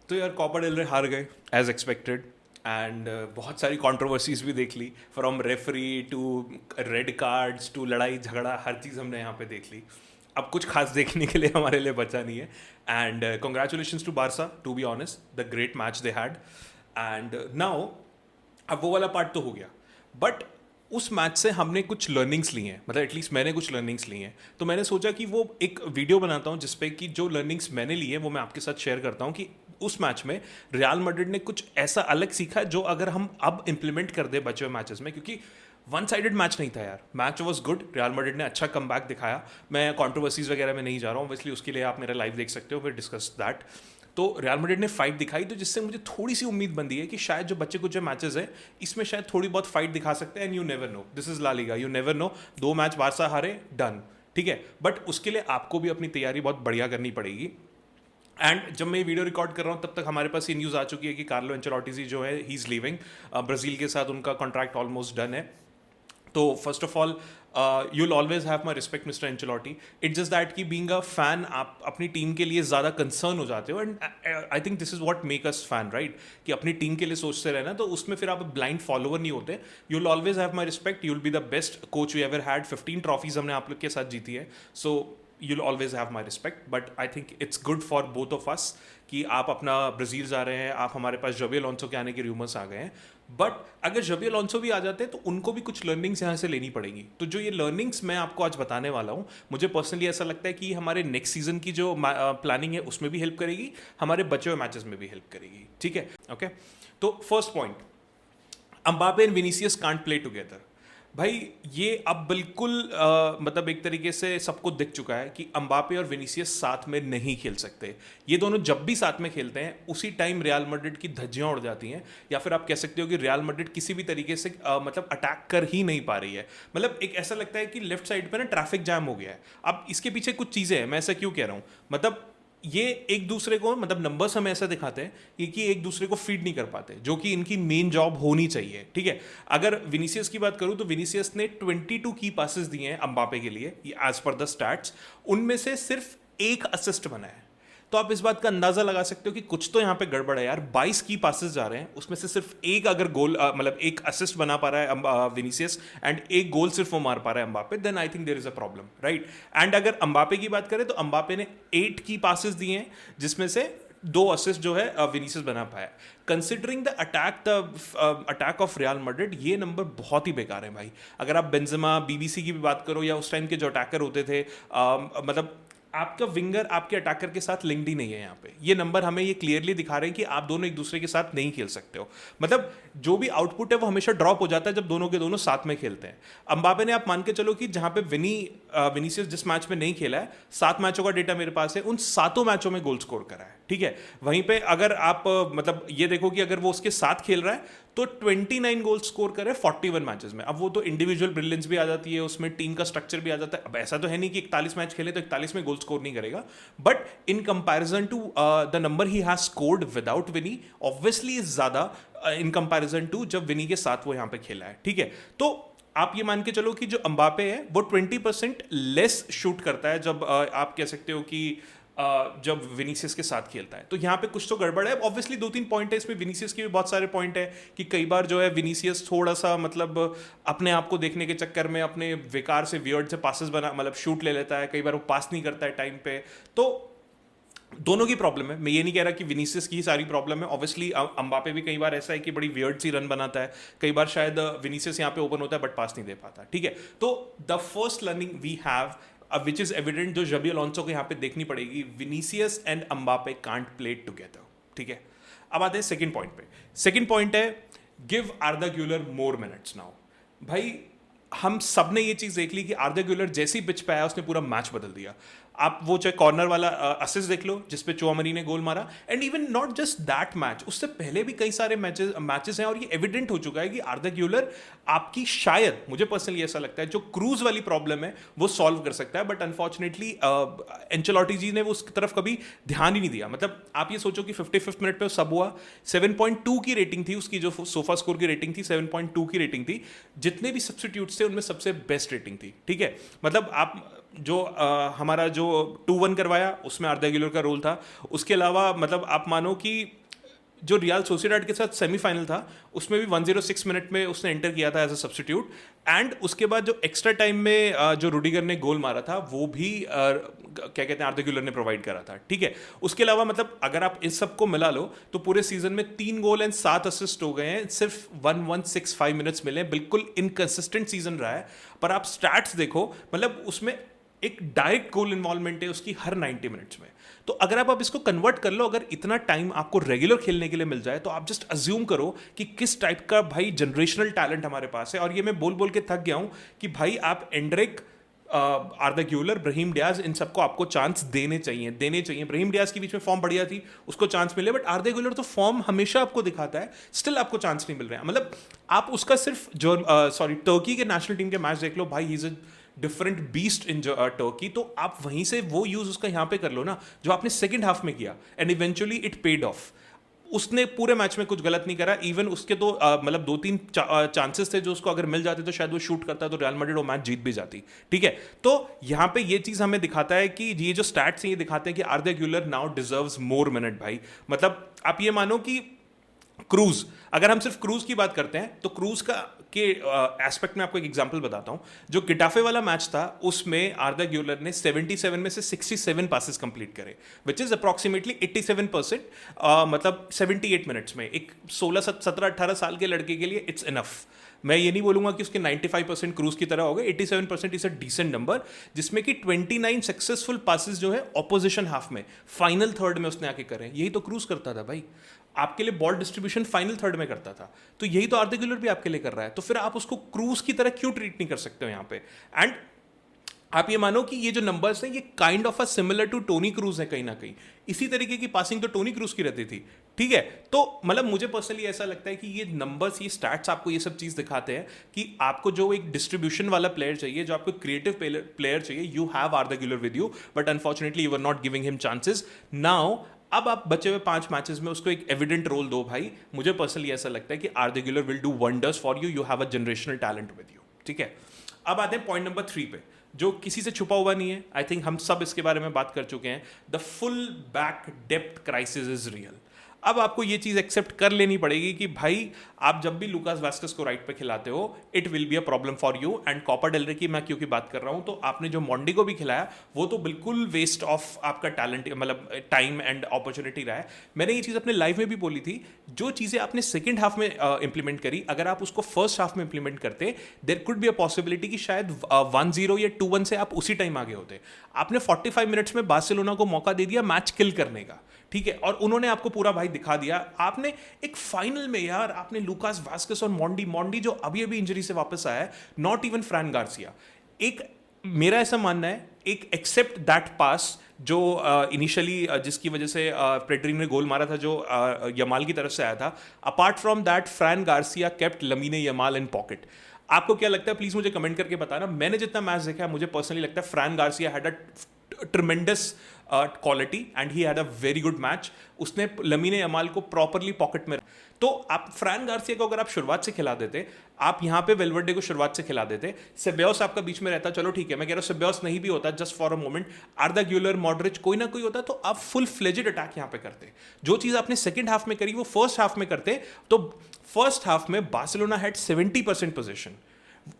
तो यार Copa del रे हार गए एज एक्सपेक्टेड एंड बहुत सारी कंट्रोवर्सीज भी देख ली, from referee to red cards to लड़ाई झगड़ा, हर चीज़ हमने यहाँ पे देख ली. अब कुछ खास देखने के लिए हमारे लिए बचा नहीं है. And congratulations to Barca, to be honest the great match they had. And now अब वो वाला पार्ट तो हो गया, बट उस मैच से हमने कुछ लर्निंग्स ली हैं, मतलब एटलीस्ट मैंने कुछ लर्निंग्स ली हैं. तो मैंने सोचा कि वो एक वीडियो बनाता हूँ जिसपे कि जो लर्निंग्स मैंने ली है वो मैं आपके साथ शेयर करता हूँ कि उस मैच में रियल मैड्रिड ने कुछ ऐसा अलग सीखा जो अगर हम अब इम्प्लीमेंट कर दे बचे हुए मैचेस में, क्योंकि वन साइडेड मैच नहीं था यार. Match was good, real Madrid ने अच्छा कमबैक दिखाया. मैं कंट्रोवर्सीज वगैरह में नहीं जा रहा हूँ, ऑब्वियसली उसके लिए आप मेरा लाइव देख सकते हो, फिर डिस्कस दैट. तो रियल मैड्रिड ने फाइट दिखाई, तो जिससे मुझे थोड़ी सी उम्मीद बनती है कि शायद जो बच्चे कुछ जो मैचेस है इसमें शायद थोड़ी बहुत फाइट दिखा सकते हैं. And you never know, this is La Liga, you never know. 2 match Barca हारे, डन, ठीक है. बट उसके लिए आपको भी अपनी तैयारी बहुत बढ़िया करनी पड़ेगी. एंड जब मैं ये वीडियो रिकॉर्ड कर रहा हूँ तब तक हमारे पास ये न्यूज़ आ चुकी है कि कार्लो एंचेलोटी जो है ही इज़ लीविंग. ब्राज़ील के साथ उनका कॉन्ट्रैक्ट ऑलमोस्ट डन है. तो first of all you'll always have my respect mister Ancelotti. It's just that कि बीइंग अ फैन आप अपनी टीम के लिए ज़्यादा कंसर्न हो जाते हो. And I think this is what make us fan, right, कि अपनी टीम के लिए सोचते रहना. तो उसमें फिर आप ब्लाइंड फॉलोअर नहीं होते. you'll always have my respect, you'll be the best coach we ever had. 15 trophies हमने आप लोग के साथ जीती है. सो you'll always have my respect, but I think it's good for both of us कि आप अपना ब्राज़ील जा रहे हैं, आप हमारे पास जबी अलोंसो के आने के रूमर्स आ गए हैं. बट अगर जबी अलोंसो भी आ जाते हैं तो उनको भी कुछ लर्निंग्स यहाँ से लेनी पड़ेगी. तो जो ये लर्निंग्स मैं आपको आज बताने वाला हूँ, मुझे पर्सनली ऐसा लगता है कि हमारे नेक्स्ट सीजन की जो प्लानिंग है उसमें भी हेल्प करेगी, हमारे बचे हुए मैचेस में भी हेल्प करेगी. ठीक है, ओके. तो first point, Mbappe and Vinicius can't play together. भाई ये अब बिल्कुल मतलब एक तरीके से सबको दिख चुका है कि एम्बापे और विनीसियस साथ में नहीं खेल सकते. ये दोनों जब भी साथ में खेलते हैं उसी टाइम रियल मैड्रिड की धज्जियां उड़ जाती हैं, या फिर आप कह सकते हो कि रियल मैड्रिड किसी भी तरीके से मतलब अटैक कर ही नहीं पा रही है. मतलब एक ऐसा लगता है कि लेफ्ट साइड पे ना ट्रैफिक जैम हो गया है. अब इसके पीछे कुछ चीज़ें हैं, मैं ऐसा क्यों कह रहा हूँ, मतलब ये एक दूसरे को, मतलब नंबर्स हमें ऐसा दिखाते हैं कि एक दूसरे को फीड नहीं कर पाते, जो कि इनकी मेन जॉब होनी चाहिए. ठीक है, अगर विनीसियस की बात करूं तो विनीसियस ने 22 की पासेस दिए हैं एम्बापे के लिए एज पर द स्टैट्स. उनमें से सिर्फ 1 असिस्ट बना है. तो आप इस बात का अंदाजा लगा सकते हो कि कुछ तो यहाँ पे गड़बड़ है यार. 22 की पासेस जा रहे हैं, उसमें से सिर्फ 1 अगर गोल मतलब 1 असिस्ट बना पा रहा है विनीसियस, एंड 1 गोल सिर्फ वो मार पा रहा है Mbappe, then I think there is a problem, right. And अगर एम्बापे की बात करें तो एम्बापे ने 8 की पासेस दिए हैं, जिसमें से 2 असिस्ट जो है विनीसियस बना पाया. Considering the attack of real Madrid, ये नंबर बहुत ही बेकार है भाई. अगर आप बेंजेमा, बीबीसी की भी बात करो, या उस टाइम के जो अटैकर होते थे, मतलब आपका विंगर आपके अटैकर के साथ लिंक्ड ही नहीं है. यहाँ पे ये नंबर हमें ये क्लियरली दिखा रहे हैं कि आप दोनों एक दूसरे के साथ नहीं खेल सकते हो. मतलब जो भी आउटपुट है वो हमेशा ड्रॉप हो जाता है जब दोनों के दोनों साथ में खेलते हैं. एम्बापे ने, आप मान के चलो कि जहाँ पे विनीसियस जिस मैच में नहीं खेला है, 7 मैचों का डेटा मेरे पास है, उन 7 मैचों में गोल स्कोर करा है. ठीक है, वहीं पे अगर आप मतलब ये देखो कि अगर वो उसके साथ खेल रहा है तो 29 गोल स्कोर करे 41 मैचेस में. अब वो तो इंडिविजुअल ब्रिलियंस भी आ जाती है उसमें, टीम का स्ट्रक्चर भी आ जाता है. अब ऐसा तो है नहीं कि 41 मैच खेले तो 41 में गोल स्कोर नहीं करेगा, but in comparison to the number he has scored without Vini, obviously is ज्यादा इन कंपैरिजन टू जब विनी के साथ वो यहाँ पे खेला है. ठीक है, तो आप ये मान के चलो कि जो एम्बापे है वो 20% लेस शूट करता है जब आप कह सकते हो कि जब विनीसियस के साथ खेलता है. तो यहाँ पे कुछ तो गड़बड़ है. ऑब्वियसली 2-3 पॉइंट है इसमें, विनीसियस के भी बहुत सारे पॉइंट है कि कई बार जो है विनीसियस थोड़ा सा मतलब अपने आप को देखने के चक्कर में अपने विकार से, वियर्ड से पासेस बना, मतलब शूट ले लेता है. कई बार वो पास नहीं करता है टाइम पे. तो दोनों की प्रॉब्लम है. मैं ये नहीं कह रहा कि विनीसियस की ही सारी प्रॉब्लम है. ऑब्वियसली एम्बापे भी कई बार ऐसा है कि बड़ी वियर्ड सी रन बनाता है, कई बार शायद विनीसियस यहाँ पे ओपन होता है बट पास नहीं दे पाता. ठीक है, तो the first learning we have which is evident, जो जबी अलोंसो को यहाँ पे देखनी पड़ेगी, Vinicius and Mbappe can't play together. ठीक है, अब आते हैं सेकंड पॉइंट पे. सेकंड पॉइंट है give Arda Guler more minutes now. भाई हम सब ने ये चीज देख ली कि आर्दा ग्यूलर जैसी पिच पे आया उसने पूरा मैच बदल दिया. आप वो चाहे कॉर्नर वाला असिस्ट देख लो जिसपे चौमनी ने गोल मारा, and even not just that match, उससे पहले भी कई सारे मैचेस हैं. और ये एविडेंट हो चुका है कि आर्दा ग्यूलर आपकी, शायद मुझे पर्सनली ऐसा लगता है, जो क्रूज वाली प्रॉब्लम है वो सॉल्व कर सकता है. बट अनफॉर्चुनेटली एंचेलोटी जी ने वो उसकी तरफ कभी ध्यान ही नहीं दिया. मतलब आप ये सोचो कि 55th मिनट पे सब हुआ, 7.2 की रेटिंग थी उसकी, जो सोफा स्कोर की रेटिंग थी 7.2 की रेटिंग थी. जितने भी सब्स्टिट्यूट्स थे उनमें सबसे बेस्ट रेटिंग थी. ठीक है, मतलब आप जो हमारा जो 2-1 करवाया उसमें आर्दा ग्यूलर का रोल था. उसके अलावा मतलब आप मानो कि जो रियल सोसिएडाड के साथ सेमीफाइनल था उसमें भी 106 मिनट में उसने एंटर किया था एज अ सब्स्टिट्यूट, एंड उसके बाद जो एक्स्ट्रा टाइम में जो रूडिगर ने गोल मारा था वो भी क्या कहते हैं आर्दा गुलर ने प्रोवाइड करा था, ठीक है। उसके अलावा मतलब अगर आप इस सबको मिला लो तो पूरे सीजन में 3 गोल एंड 7 असिस्ट हो गए हैं, सिर्फ 1165 मिनट्स मिले, बिल्कुल इनकंसिस्टेंट सीजन रहा है। पर आप स्टैट्स देखो, मतलब उसमें एक डायरेक्ट गोल इन्वॉल्वमेंट है उसकी हर 90 मिनट्स में। तो अगर आप इसको कन्वर्ट कर लो, अगर इतना टाइम आपको रेगुलर खेलने के लिए मिल जाए तो आप जस्ट अज्यूम करो कि किस टाइप का भाई जनरेशनल टैलेंट हमारे पास है। और ये मैं बोल बोल के थक गया हूं कि भाई आप एंड्रिक, आर्दा ग्यूलर, ब्राहीम डियाज, इन सबको आपको चांस देने चाहिए। ब्राहीम डियाज की बीच में फॉर्म बढ़िया थी, उसको चांस मिले, बट आर्दा ग्यूलर तो फॉर्म हमेशा आपको दिखाता है, स्टिल आपको चांस नहीं मिल रहा है। मतलब आप उसका सिर्फ जो टर्की के नेशनल टीम के मैच देख लो भाई, he is a different beast in Turkey. तो आप वहीं से वो यूज उसका यहाँ पे कर लो ना जो आपने सेकंड हाफ में किया, and eventually it paid of. उसने पूरे मैच में कुछ गलत नहीं करा, इवन उसके तो मतलब 2-3 चांसेस थे जो उसको अगर मिल जाते तो शायद वो शूट करता तो रियल मैड्रिड वो मैच जीत भी जाती, ठीक है। तो यहाँ पे ये चीज हमें दिखाता है कि ये जो स्टैट्स हैं ये दिखाते हैं कि Arda Guler now deserves more minute भाई। मतलब आप ये मानो कि क्रूज, अगर हम सिर्फ क्रूज की बात करते हैं तो क्रूज का के एस्पेक्ट में आपको एक एग्जांपल बताता हूं। जो गिटाफे वाला मैच था उसमें आर्दा ग्यूलर ने 77 में से 67 पासेस कंप्लीट करे, विच इज अप्रॉक्सीमेटली 87%, मतलब 78 मिनट्स में। एक 17-18 साल के लड़के के लिए इट्स इनफ। मैं ये नहीं बोलूंगा कि उसके 95% क्रूज की तरह हो गए, 87% इज अ डिसेंट नंबर, जिसमें कि 29 सक्सेसफुल पासेस जो है ऑपोजिशन हाफ में फाइनल थर्ड में उसने आके करे। यही तो क्रूज करता था भाई, आपके लिए बॉल डिस्ट्रीब्यूशन फाइनल थर्ड में करता था। तो यही तो आर्दा गुलर भी आपके लिए कर रहा है, तो फिर आप उसको क्रूज की तरह क्यों ट्रीट नहीं कर सकते हो यहाँ पे। एंड आप ये मानो कि ये जो नंबर्स हैं ये kind of a similar to Toni Kroos है कहीं ना कहीं। इसी तरीके की पासिंग तो टोनी क्रूज की रहती थी, ठीक है। तो मतलब मुझे पर्सनली ऐसा लगता है कि ये नंबर्स, ये स्टैट्स आपको ये सब चीज दिखाते हैं कि आपको जो एक डिस्ट्रीब्यूशन वाला प्लेयर चाहिए, जो आपको क्रिएटिव प्लेयर चाहिए, you have Arda Guler with you, but unfortunately you are not giving him chances now. अब आप बचे हुए 5 मैचेस में उसको एक एविडेंट रोल दो भाई। मुझे पर्सनली ऐसा लगता है कि आर्दा गुलर will do wonders for you, you have a generational talent with you, ठीक है। अब आते हैं पॉइंट नंबर 3 पे, जो किसी से छुपा हुआ नहीं है। आई थिंक हम सब इसके बारे में बात कर चुके हैं। The full back depth crisis is real. अब आपको ये चीज एक्सेप्ट कर लेनी पड़ेगी कि भाई आप जब भी लुकास वास्केस को राइट पे खिलाते हो it will be a problem for you. And Copa del Rey की मैं क्योंकि बात कर रहा हूं, तो आपने जो मोंडी को भी खिलाया वो तो बिल्कुल वेस्ट ऑफ आपका टैलेंट, मतलब टाइम एंड अपॉर्चुनिटी रहा है। मैंने ये चीज अपने लाइफ में भी बोली थी, जो चीजें आपने सेकेंड हाफ में इंप्लीमेंट करी, अगर आप उसको फर्स्ट हाफ में इंप्लीमेंट करते there could be a possibility कि शायद 1-0 या 2-1 से आप उसी टाइम आगे होते। आपने 45 मिनट्स में बार्सिलोना को मौका दे दिया मैच किल करने का, ठीक है, और उन्होंने आपको पूरा भाई दिखा दिया। आपने एक फाइनल में यार आपने लुकास वास्केस और मोंडी जो अभी अभी इंजरी से वापस आया है, नॉट इवन फ्रैन गार्सिया, एक मेरा ऐसा मानना है, एक एक्सेप्ट दैट पास जो इनिशियली जिसकी वजह से पेड्री ने गोल मारा था जो यमाल की तरफ से आया था, apart from that Fran Garcia kept Lamine Yamal in pocket. आपको क्या लगता है प्लीज मुझे कमेंट करके बताना। मैंने जितना मैच देखा है मुझे पर्सनली लगता है Fran Garcia had a tremendous quality and he had a very good match. उसने लमीने यमाल को प्रॉपरली पॉकेट में, तो आप फ्रैन गार्सिया को अगर आप शुरुआत से खिला देते, आप यहाँ पे वेलवर्डे को शुरुआत से खिला देते, सेबेयोस आपका बीच में रहता, चलो ठीक है, मैं कह रहा हूँ सेबेयोस नहीं भी होता just for a moment, Arda Guler, Modric, कोई ना कोई होता, तो आप फुल फ्लेजेड अटैक यहाँ पे करते। जो चीज आपने सेकंड हाफ में करी वो फर्स्ट हाफ में करते, तो फर्स्ट हाफ में Barcelona had 70% position,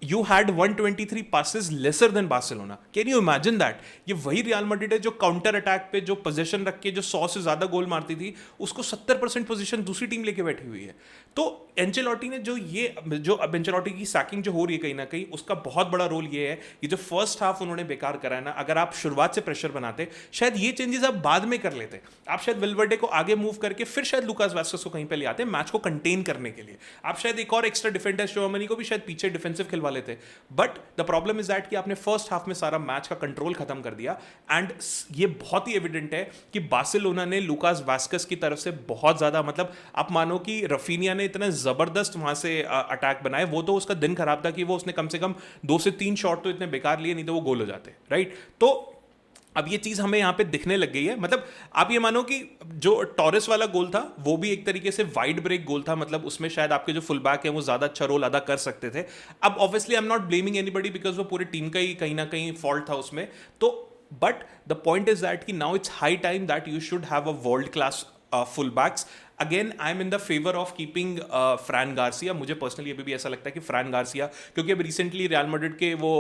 you had 123 passes lesser than Barcelona. Can you imagine that? ये वही रियल मैड्रिड है जो काउंटर अटैक पे जो पोजीशन रख के जो 100 से ज्यादा गोल मारती थी, उसको 70% पोजीशन दूसरी टीम लेके बैठी हुई है। तो एंचेलोटी ने जो अब एंचेलोटी की सैकिंग जो हो रही है कहीं ना कहीं, उसका बहुत बड़ा रोल ये है कि जो फर्स्ट हाफ उन्होंने बेकार करा है ना, अगर आप शुरुआत से प्रेशर बनाते, शायद ये चेंजेस आप बाद में कर लेते। आप शायद वेलवर्डे को आगे मूव करके फिर शायद लुकास वास्केस को कहीं पे ले आते मैच को कंटेन करने के लिए। आप शायद एक और एक्स्ट्रा डिफेंडर शोमनी को भी शायद पीछे डिफेंसिव खिलवा लेते। But the problem is that कि आपने फर्स्ट हाफ में सारा मैच का कंट्रोल खत्म कर दिया। एंड ये बहुत ही एविडेंट है कि बार्सिलोना ने लुकास वास्केस की तरफ से बहुत ज्यादा, मतलब आप मानो कि रफीनिया ने इतना जबरदस्त वहां से अटैक बनाए, वो तो उसका दिन खराब था कि वो उसने कम से कम 2 से 3 शॉट तो इतने बेकार लिए, नहीं तो वो गोल हो जाते, राइट। तो अब ये चीज हमें यहां पे दिखने लग गई है। मतलब आप ये मानो कि जो टॉरेस वाला गोल था वो भी एक तरीके से वाइड ब्रेक गोल था, मतलब उसमें शायद आपके जो फुल बैक है वो ज्यादा अच्छा रोल अदा कर सकते थे। अब obviously I am not blaming anybody because वो पूरी टीम का ही कहीं ना कहीं फॉल्ट था उसमें। तो but the point is that कि now it's high time that you should have a world class full backs. Again I am in the favour of keeping Fran Garcia. मुझे पर्सनली अभी भी ऐसा लगता है कि फ्रैन गार्सिया, क्योंकि अब रिसेंटली रियल मैड्रिड के वो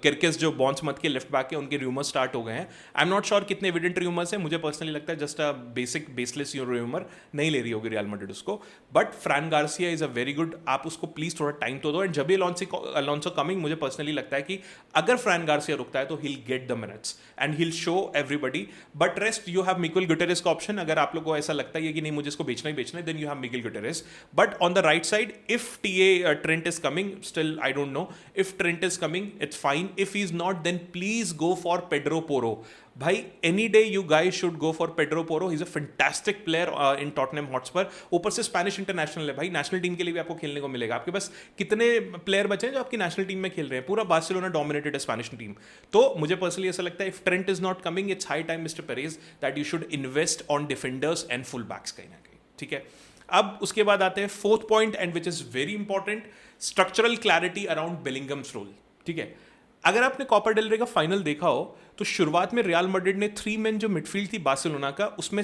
किर्किस जो बॉन्समथ के लेफ्ट बैक है उनके रूमर स्टार्ट हो गए हैं. आई एम नॉट श्योर कितने एविडेंट रूमर्स हैं. मुझे पर्सनली लगता है just a basic baseless rumour, नहीं ले रही होगी रियल मैड्रिड उसको. But फ्रैन Garcia is a very good, आप उसको प्लीज थोड़ा टाइम तो दो. एंड जबी अलोंसो कमिंग, मुझे पर्सनली लगता है कि अगर फ्रैन गार्सिया रुकता है तो he'll get the minutes and he'll show everybody. But rest you have Miguel Gutierrez का ऑप्शन. अगर आप लोगों को ऐसा लगता है कि नहीं मुझे इसको बेचना ही बेचना है, then you have Miguel Gutierrez. But on the right side, if Trent is coming, still I don't know. If Trent is coming, it's fine. If he's not, then please go for Pedro Porro. भाई any day you guys should go for Pedro Porro. He is a fantastic player in Tottenham Hotspur. ऊपर से Spanish international है भाई, national team के लिए भी आपको खेलने को मिलेगा. आपके पास कितने प्लेयर बचे हैं जो आपकी नेशनल टीम में खेल रहे हैं? पूरा बार्सिलोना डोमिनेटेड है स्पेनिश टीम. तो मुझे पर्सनली ऐसा लगता है if Trent is not coming, it's high time Mr Perez that you should invest on defenders and full backs कहीं ना कहीं. ठीक है, अब उसके बाद आते हैं fourth point and which is very important, structural clarity around Bellingham's role. ठीक है, अगर आपने कोपा डेल रे का फाइनल देखा हो तो शुरुआत में रियल मैड्रिड ने 3 मैन जो मिडफील्ड थी बार्सिलोना का, उसमें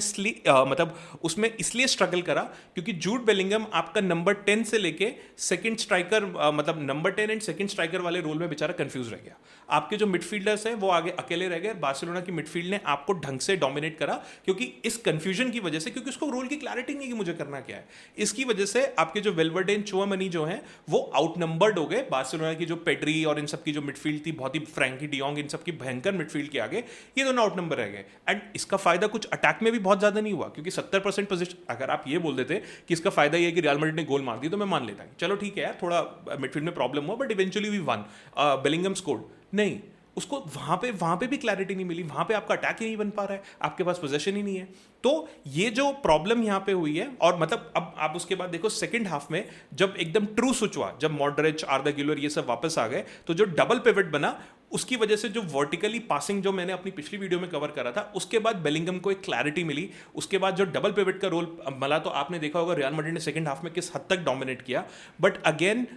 मतलब उसमें इसलिए स्ट्रगल करा क्योंकि जूड बेलिंगम आपका नंबर 10 से लेके सेकंड स्ट्राइकर, मतलब नंबर 10 एंड सेकंड स्ट्राइकर वाले रोल में बेचारा कंफ्यूज रह गया. आपके जो मिडफील्डर्स हैं वो आगे अकेले रह गए. बार्सिलोना की मिडफील्ड ने आपको ढंग से डोमिनेट करा क्योंकि इस कंफ्यूजन की वजह से, क्योंकि उसको रोल की क्लैरिटी नहीं कि मुझे करना क्या है, इसकी वजह से आपके जो वेल्वर्डे एंड चुआमेनी जो हैं वो आउटनंबर्ड हो गए. बार्सिलोना की जो पेड्री और इन सब की जो मिडफील्ड थी, बहुत ही फ्रैंकी डियोंग, इन सब की भयंकर मिडफील्ड के आगे ये दोनों आउट नंबर रह गए. एंड इसका फायदा कुछ अटैक में भी बहुत ज्यादा नहीं हुआ क्योंकि 70% पोजीशन. अगर आप ये बोल देते कि इसका फायदा ये है कि रियल मैड्रिड ने गोल मार दी तो मैं मान लेता, चलो ठीक है यार थोड़ा मिडफील्ड में प्रॉब्लम हुआ, but eventually we won. Bellingham scored. नहीं, उसको वहां पे भी क्लैरिटी नहीं मिली. वहां पे आपका अटैक ही नहीं बन पा रहा है, आपके पास पोजीशन ही नहीं है. तो ये जो प्रॉब्लम यहां पे हुई है, और मतलब अब आप उसके बाद देखो सेकंड हाफ में जब एकदम ट्रू स्विच हुआ, जब मॉडरिच, आर्दा गिलर ये सब वापस आ गए, तो जो डबल पिवट बना उसकी वजह से जो वर्टिकली पासिंग जो मैंने अपनी पिछली वीडियो में कवर करा था, उसके बाद बेलिंगम को एक क्लैरिटी मिली. उसके बाद जो डबल पिवट का रोल मिला, तो आपने देखा होगा रियल मैड्रिड ने सेकंड हाफ में किस हद तक डोमिनेट किया. बट अगेन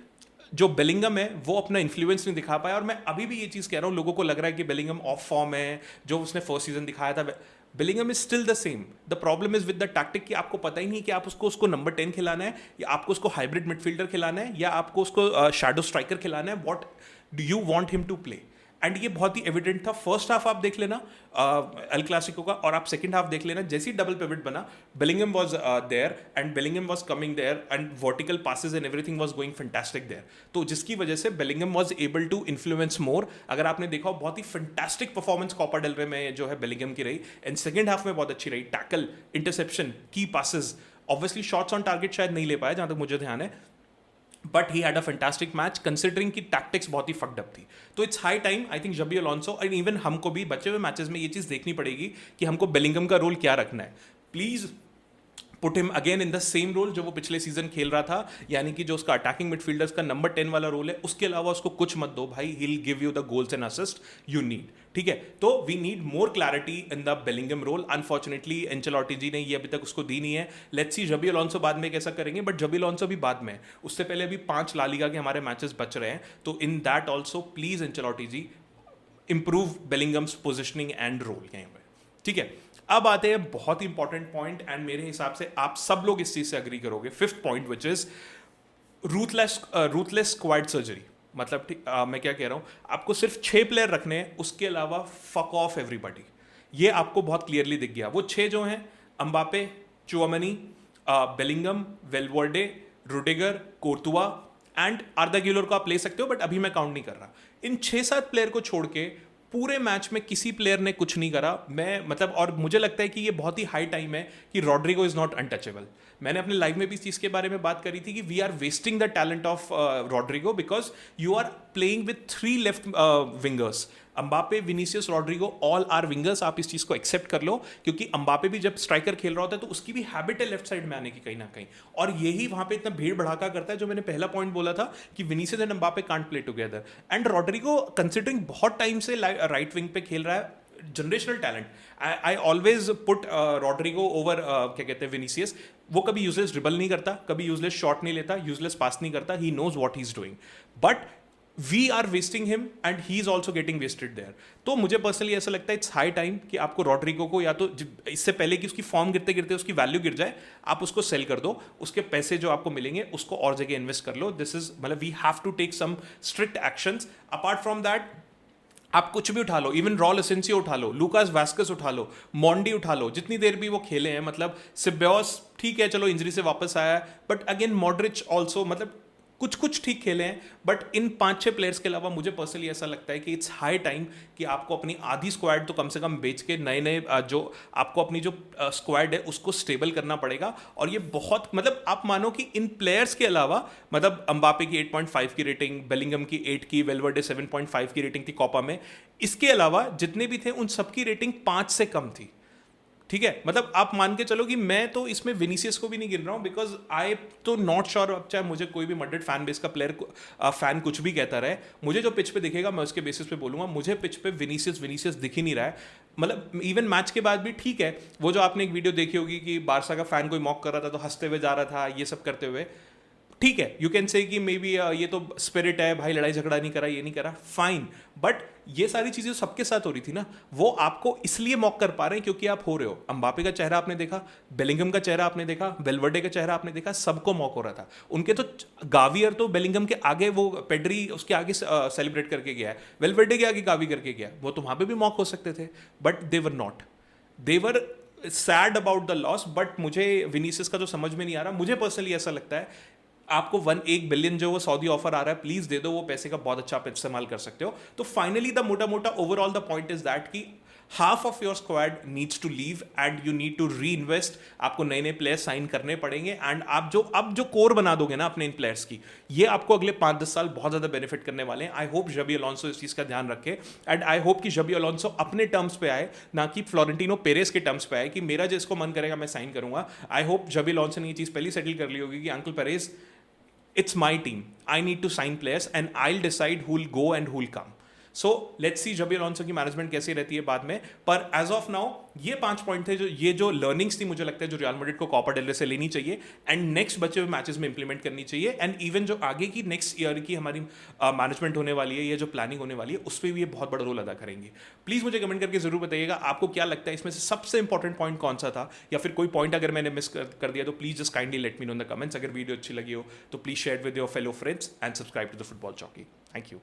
जो बेलिंगम है वो अपना इन्फ्लुएंस नहीं दिखा पाया. और मैं अभी भी ये चीज़ कह रहा हूँ, लोगों को लग रहा है कि बेलिंगम ऑफ फॉर्म है, जो उसने फर्स्ट सीजन दिखाया था. Bellingham is still the same. The problem is with the tactic कि आपको पता ही नहीं कि आप उसको नंबर 10 खिलाना है, या आपको उसको हाइब्रिड मिडफील्डर खिलाना है, या आपको उसको शैडो स्ट्राइकर खिलाना है. What do you want him to play? And ये बहुत ही एविडेंट था. फर्स्ट हाफ आप देख लेना एल क्लासिको का, और आप सेकंड हाफ देख लेना, जैसे ही डबल पिवट बना Bellingham was there and Bellingham was coming there and vertical passes and everything was going fantastic there. तो जिसकी वजह से Bellingham was able to influence more. अगर आपने देखा हो, बहुत ही fantastic performance Copa del Rey में जो है बेलिंगम की रही, एंड सेकंड हाफ में बहुत अच्छी रही. टैकल, इंटरसेप्शन, की passes, obviously shots on target शायद नहीं ले पाया जहां तक मुझे ध्यान है, but he had a fantastic match considering की टैक्टिक्स बहुत ही फक्ड अप थी. तो it's high time, I think जबी अलोंसो एंड इवन हमको भी बचे हुए मैचेस में ये चीज़ देखनी पड़ेगी कि हमको बेलिंगम का रोल क्या रखना है. Please put him again in the same role जो वो पिछले सीजन खेल रहा था, यानी कि जो उसका अटैकिंग मिडफील्डर्स का नंबर 10 वाला रोल है, उसके अलावा उसको कुछ मत दो भाई. He will give you the goals and assist you need. ठीक है, तो we need more clarity in the Bellingham role. Unfortunately Ancelotti ji ने ये अभी तक उसको दी नहीं है. लेट्स सी जबी अलोंसो बाद में कैसा करेंगे, बट जबी अलोंसो भी बाद में, उससे पहले अभी 5 ला लीगा के हमारे मैचेस बच रहे हैं. तो in that also please Ancelotti ji improve Bellingham's positioning and role कहीं पर. ठीक है, अब आते हैं बहुत ही इंपॉर्टेंट पॉइंट, एंड मेरे हिसाब से आप सब लोग इस चीज से अग्री करोगे. Fifth point which is ruthless squad surgery. मतलब मैं क्या कह रहा हूं, आपको सिर्फ 6 प्लेयर रखने हैं, उसके अलावा फक ऑफ एवरीबॉडी. ये आपको बहुत क्लियरली दिख गया. वो 6 जो हैं, Mbappe, Tchouameni, Bellingham, Valverde, Rudiger, Courtois and Arda Guler को आप ले सकते हो, बट अभी मैं काउंट नहीं कर रहा. इन 6-7 प्लेयर को छोड़ के पूरे मैच में किसी प्लेयर ने कुछ नहीं करा. मैं मतलब, और मुझे लगता है कि ये बहुत ही हाई टाइम है कि रॉड्रिगो इज नॉट अनटचेबल. मैंने अपने लाइव में भी इस चीज़ के बारे में बात करी थी कि we are wasting the talent of Rodrigo because you are playing with 3 left wingers. Mbappe, Vinicius, Rodrigo, all are wingers. आप इस चीज़ को एक्सेप्ट कर लो, क्योंकि अम्बापे भी जब स्ट्राइकर खेल रहा होता है तो उसकी भी हैबिट है लेफ्ट साइड में आने की कहीं ना कहीं, और यही वहां पे इतना भीड़ भड़ाका करता है. जो मैंने पहला पॉइंट बोला था कि Vinicius and Mbappe can't play together, and Rodrigo considering बहुत टाइम से राइट विंग पे खेल रहा है, generational talent. I always put Rodrigo over क्या कहते हैं विनीसियस. वो कभी यूजलेस ड्रिबल नहीं करता, कभी यूजलेस शॉट नहीं लेता, यूजलेस पास नहीं करता. He knows what he is doing. But we are wasting him and he is also getting wasted there. तो मुझे पर्सनली ऐसा लगता है इट्स हाई टाइम कि आपको रॉड्रिगो को या तो इससे पहले कि उसकी फॉर्म गिरते गिरते उसकी वैल्यू गिर जाए, आप उसको सेल कर दो, उसके पैसे जो आपको मिलेंगे उसको और जगह इन्वेस्ट कर लो। दिस इज मतलब we have to take some strict actions. Apart from that आप कुछ भी उठा लो, इवन रॉल एसेंसियो उठा लो, लूकास वास्कस उठा लो, मोंडी उठा लो, जितनी देर भी वो खेले हैं, मतलब सिब्योस ठीक है चलो इंजरी से वापस आया, बट अगेन मॉडरिच ऑल्सो, मतलब कुछ कुछ ठीक खेले हैं, बट इन 5-6 प्लेयर्स के अलावा मुझे पर्सनली ऐसा लगता है कि इट्स हाई टाइम कि आपको अपनी आधी स्क्वाड तो कम से कम बेच के नए नए जो आपको अपनी जो स्क्वाड है उसको स्टेबल करना पड़ेगा। और ये बहुत मतलब आप मानो कि इन प्लेयर्स के अलावा, मतलब अंबापे की 8.5 की रेटिंग, बेलिंगम की 8 की, वेलवर्डे 7.5 की रेटिंग थी कोपा में, इसके अलावा जितने भी थे उन सबकी रेटिंग 5 से कम थी। ठीक है, मतलब आप मान के चलो कि मैं तो इसमें विनीसियस को भी नहीं गिन रहा हूं, बिकॉज आई तो नॉट श्योर, अब चाहे मुझे कोई भी मड्रिड फैन बेस का प्लेयर फैन कुछ भी कहता रहे, मुझे जो पिच पे दिखेगा मैं उसके बेसिस पे बोलूंगा, मुझे पिच पे विनीसियस दिख ही नहीं रहा है। मतलब इवन मैच के बाद भी ठीक है, वो जो आपने एक वीडियो देखी होगी कि बारसा का फैन कोई मॉक कर रहा था तो हंसते हुए जा रहा था, ये सब करते हुए, ठीक है, यू कैन से कि मे बी ये तो स्पिरिट है भाई, लड़ाई झगड़ा नहीं करा, ये नहीं करा, फाइन, बट ये सारी चीजें सबके साथ हो रही थी ना, वो आपको इसलिए मॉक कर पा रहे हैं क्योंकि आप हो रहे हो। अंबापे का चेहरा आपने देखा, बेलिंगम का चेहरा आपने देखा, वेलवर्डे का चेहरा आपने देखा, सबको मॉक हो रहा था। उनके तो गावियर तो बेलिंगम के आगे, वो पेड्री उसके आगे सेलिब्रेट करके गया है, वेलवर्डे के आगे गावी करके गया, वो तो वहां पे भी मॉक हो सकते थे, but they were not, they were sad about the loss. But मुझे विनीसियस का जो समझ में नहीं आ रहा, मुझे पर्सनली ऐसा लगता है आपको 1 बिलियन जो वो सऊदी ऑफर आ रहा है प्लीज दे दो, वो पैसे का बहुत अच्छा आप इस्तेमाल कर सकते हो। तो फाइनली द मोटा मोटा overall the point is that कि half of your squad needs to leave and you need to reinvest. आपको नए नए प्लेयर्स साइन करने पड़ेंगे एंड आप जो अब जो कोर बना दोगे ना अपने इन प्लेयर्स की, ये आपको अगले 5-10 साल बहुत ज्यादा बेनिफिट करने वाले हैं। आई होप जबी अलोंसो इस चीज का ध्यान रखे एंड आई होप कि जबी अलोंसो अपने टर्म्स पे आए, ना कि फ्लोरेंटिनो पेरेस के टर्म्स पे आए कि मेरा जिसको मन करेगा मैं साइन करूंगा। आई होप जबी अलोंसो ने ये चीज पहले सेटल कर ली होगी कि uncle Perez, it's my team. I need to sign players and I'll decide who'll go and who'll come. So let's see जबी अलोंसो की मैनेजमेंट कैसी रहती है बाद में, पर एज ऑफ नाउ ये 5 पॉइंट थे, जो लर्निंग्स थी मुझे लगता है जो रियल मैड्रिड को कोपा डेल रे से लेनी चाहिए एंड नेक्स्ट बचे हुए मैचेस में इंप्लीमेंट करनी चाहिए। एंड इवन जो आगे की नेक्स्ट ईयर की हमारी मैनेजमेंट होने वाली है या जो प्लानिंग होने वाली है उस पर भी ये बहुत बड़ा रोल अदा करेंगे। प्लीज मुझे कमेंट करके जरूर बताइएगा आपको क्या लगता है इसमें से सबसे इंपॉर्टेंट पॉइंट कौन सा था, या फिर कोई पॉइंट अगर मैंने मिस कर दिया तो please just kindly let me know in the comments. अगर वीडियो अच्छी लगी हो तो please share with your fellow friends and subscribe to the football Chowki. Thank you.